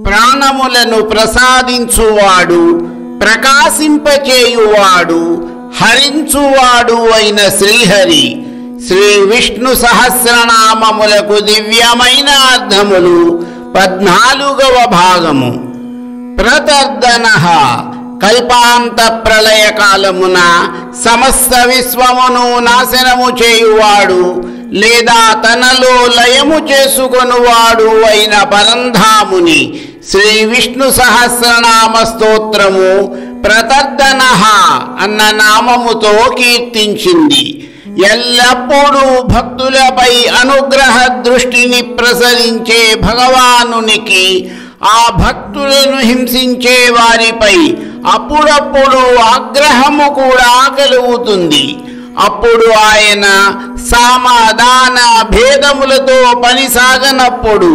ప్రాణములను ప్రసాదించువాడు, ప్రకాశింపచేయువాడు, హరించువాడు అయిన శ్రీహరి శ్రీ విష్ణు సహస్రనామములకు దివ్యమైన అర్థములు 14వ భాగము. ప్రతర్దనః కల్పాంత ప్రళయ కాలమున సమస్త విశ్వమును నాశనము చేయువాడు లేదా తనలో లయము చేసుకొనువాడు అయిన పరంధాముని శ్రీ విష్ణు సహస్రనామ స్తోత్రము ప్రతర్దనః అన్న నామముతో కీర్తించింది. ఎల్లప్పుడూ భక్తులపై అనుగ్రహ దృష్టిని ప్రసరించే భగవానునికి ఆ భక్తులను హింసించే వారిపై అప్పుడప్పుడు ఆగ్రహము కూడా కలుగుతుంది. అప్పుడు ఆయన సామదాన భేదములతో పని సాగనప్పుడు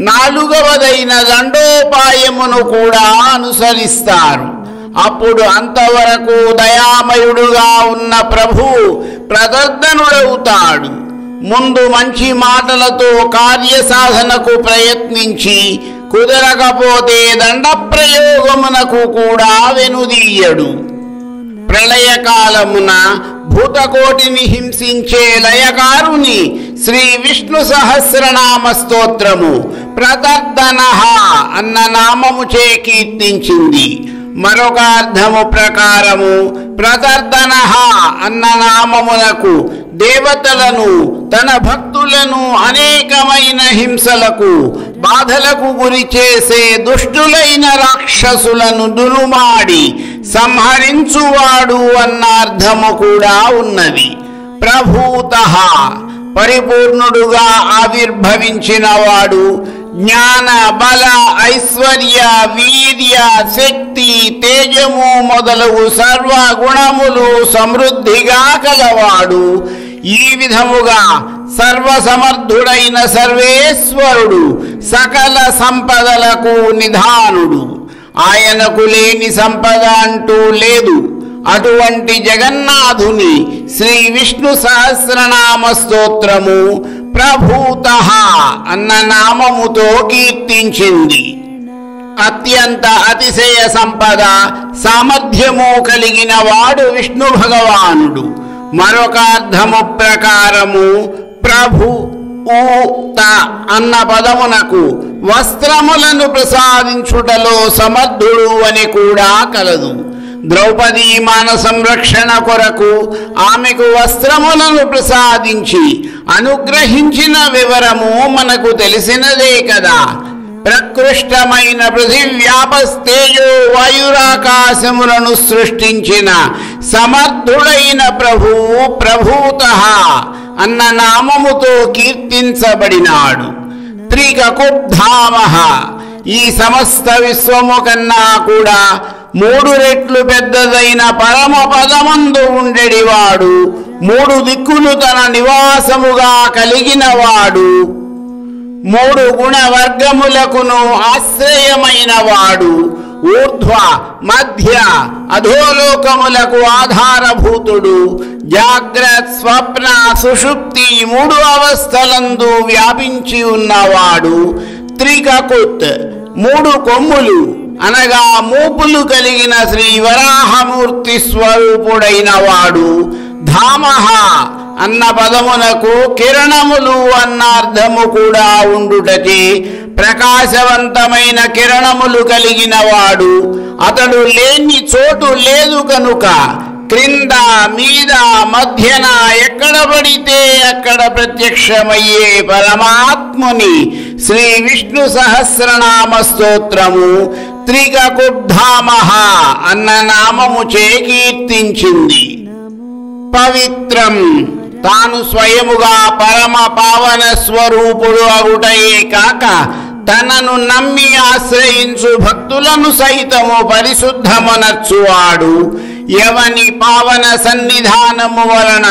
4వదైన దండోపాయమును కూడా అనుసరిస్తారు. అప్పుడు అంతవరకు దయామయుడుగా ఉన్న ప్రభువు ప్రదర్దనుడవుతాడు. ముందు మంచి మాటలతో కార్యసాధనకు ప్రయత్నించి కుదరకపోతే దండ ప్రయోగమునకు కూడా వెనుదీయడు. ప్రళయకాలమున భూతకోటిని హింసించే లయకారుని శ్రీ విష్ణు సహస్రనామ స్తోత్రము ప్రతర్దనః అన్న నామముచే కీర్తించింది. మరొక అర్థము ప్రకారము ప్రతర్దనః అన్న నామమునకు దేవతలను తన భక్తులను అనేకమైన హింసలకు బాధలకు గురి చేసే దుష్టులైన రాక్షసులను దునుమాడి సంహరించువాడు అన్న అర్థము కూడా ఉన్నది. ప్రభూతః పరిపూర్ణుడుగా ఆవిర్భవించిన వాడు జ్ఞాన బల ఐశ్వర్య వీర్య శక్తి తేజము మొదలగు సర్వ గుణములు సమృద్ధిగా కలవాడు. ఈ విధముగా సర్వసమర్థుడైన సర్వేశ్వరుడు సకల సంపదలకు నిధానుడు. ఆయనకు లేని సంపద అంటూ లేదు. అటువంటి జగన్నాథుని శ్రీ విష్ణు సహస్రనామ స్తోత్రము ప్రభూతః అన్న నామముతో కీర్తించింది. అత్యంత అతిశయ సంపద సామర్థ్యము కలిగిన వాడు విష్ణు భగవానుడు. మరొక అర్థము ప్రకారము ప్రభు ఊత అన్న పదమునకు వస్త్రములను ప్రసాదించుటలో సమర్థుడు అని కూడా కలదు. ద్రౌపదీ మాన సంరక్షణ కొరకు ఆమెకు వస్త్రములను ప్రసాదించి అనుగ్రహించిన వివరము మనకు తెలిసినదే కదా. ప్రకృష్టమైన పృథివ్యాపస్తేజో వాయురాకాశములను సృష్టించిన సమర్థుడైన ప్రభువు ప్రభూతః అన్న నామముతో కీర్తించబడినాడు. త్రికకుబ్ధామః ఈ సమస్త విశ్వము కన్నా కూడా 3 రెట్లు పెద్దదైన పరమ పదమందు ఉండేడివాడు, 3 దిక్కులు తన నివాసముగా కలిగిన వాడు, 3 గుణవర్గములకును ఆశ్రయమైన వాడు, ఊర్ధ్వ మధ్య అధోలోకములకు ఆధారభూతుడు, జాగ్రత్ స్వప్న సుషుప్తి 3 అవస్థలందు వ్యాపించి ఉన్నవాడు, త్రికకుత్ 3 కొమ్ములు అనగా మూపులు కలిగిన శ్రీ వరాహమూర్తి స్వరూపుడైన వాడు, ధామః అన్న పదమునకు కిరణములు అన్న అర్థము కూడా ఉండుటచే ప్రకాశవంతమైన కిరణములు కలిగిన వాడు, అతడు లేని చోటు లేదు కనుక క్రింద మీద మధ్యన ఎక్కడ పడితే అక్కడ ప్రత్యక్షమయ్యే పరమాత్ముని శ్రీ విష్ణు సహస్రనామ స్తోత్రము త్రికకుబ్ధామః అన్న నామముచే కీర్తించింది. పవిత్రం తాను స్వయముగా పరమ పావన స్వరూపుడు అగుటయే కాక తనను నమ్మి ఆశ్రయించు భక్తులను సైతము పరిశుద్ధమనర్చువాడు. ఎవని పావన సన్నిధానము వలన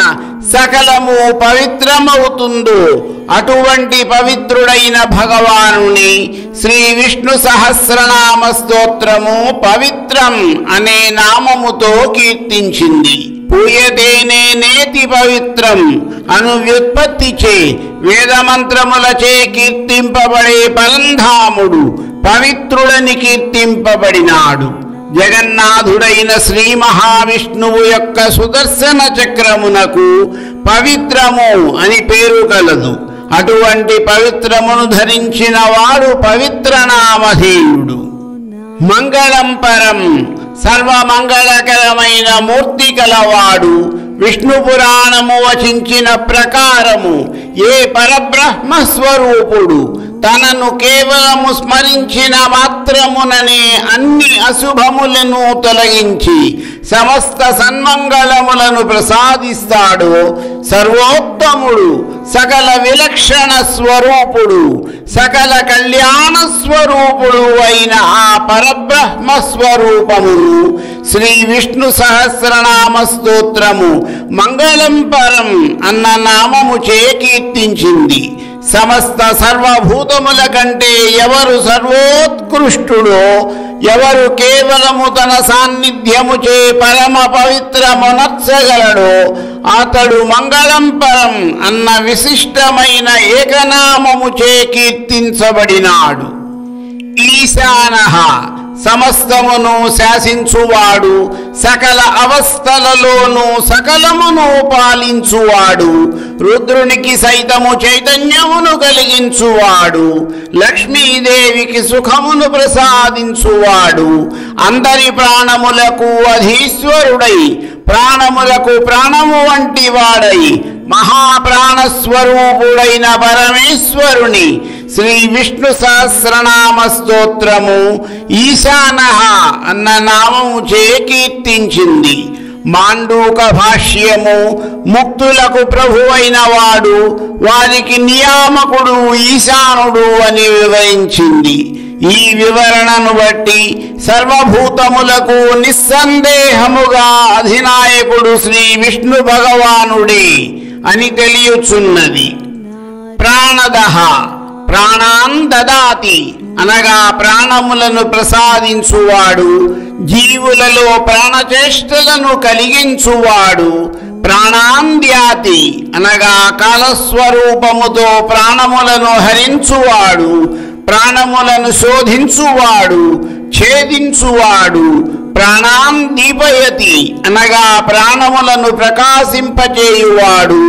సకలము పవిత్రమవుతుందో అటువంటి పవిత్రుడైన భగవానుని శ్రీ విష్ణు సహస్రనామ స్తోత్రము పవిత్రం అనే నామముతో కీర్తించింది. పూయతేనే నేతి పవిత్రం అను వ్యుత్పత్తిచే వేదమంత్రములచే కీర్తింపబడే పరంధాముడు పవిత్రుడని కీర్తింపబడినాడు. జగన్నాథుడైన శ్రీ మహావిష్ణువు యొక్క సుదర్శన చక్రమునకు పవిత్రము అని పేరు కలదు. అటువంటి పవిత్రమును ధరించిన వాడు పవిత్రనామధేయుడు. మంగళం పరం సర్వమంగళకరమైన మూర్తి కలవాడు. విష్ణు పురాణము వచించిన ప్రకారము ఏ పరబ్రహ్మ స్వరూపుడు తనను కేవలము స్మరించిన మాత్రముననే అన్ని అశుభములను తొలగించి సమస్త సన్మంగళములను ప్రసాదిస్తాడో సర్వోత్తముడు, సకల విలక్షణ స్వరూపుడు, సకల కళ్యాణ స్వరూపుడు అయిన ఆ పరబ్రహ్మ స్వరూపమును శ్రీ విష్ణు సహస్రనామ స్తోత్రము మంగళం పరం అన్న నామము చే కీర్తించింది. సమస్త సర్వభూతముల కంటే ఎవరు సర్వోత్కృష్టుడో, ఎవరు కేవలము తన సాన్నిధ్యముచే పరమ పవిత్రమునర్చగలడో అతడు మంగళం పరం అన్న విశిష్టమైన ఏకనామముచే కీర్తించబడినాడు. ఈశానః సమస్తమును శాసించువాడు, సకల అవస్థలలోనూ సకలమును పాలించువాడు, రుద్రునికి సైతము చైతన్యమును కలిగించువాడు, లక్ష్మీదేవికి సుఖమును ప్రసాదించువాడు, అందరి ప్రాణములకు అధీశ్వరుడై ప్రాణములకు ప్రాణము వంటి వాడై మహాప్రాణస్వరూపుడైన పరమేశ్వరుని శ్రీ విష్ణు సహస్రనామ స్తోత్రము ఈశానః అన్న నామము చే కీర్తించింది. మాండూక భాష్యము ముక్తులకు ప్రభువైన వాడు, వారికి నియామకుడు ఈశానుడు అని వివరించింది. ఈ వివరణను బట్టి సర్వభూతములకు నిస్సందేహముగా అధినాయకుడు శ్రీ విష్ణు భగవానుడే అని తెలియచున్నది. ప్రాణదః ప్రాణాన్ దదాతి అనగా ప్రాణములను ప్రసాదించువాడు, జీవులలో ప్రాణచేష్టలను కలిగించువాడు. ప్రాణాంద్యాతి అనగా కాలస్వరూపముతో ప్రాణములను హరించువాడు, ప్రాణములను శోధించువాడు, ఛేదించువాడు. ప్రాణాన్ దీపయతి అనగా ప్రాణములను ప్రకాశింపచేయువాడు,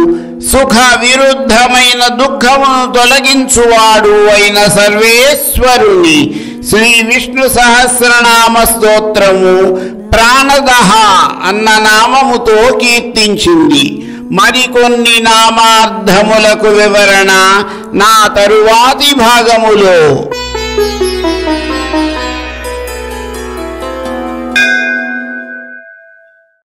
సుఖ విరుద్ధమైన దుఃఖమును తొలగించువాడు అయిన సర్వేశ్వరుని శ్రీ విష్ణు సహస్రనామ స్తోత్రము ప్రాణదః అన్న నామముతో కీర్తించింది. మరికొన్ని నామార్థములకు వివరణ నా తరువాతి భాగములో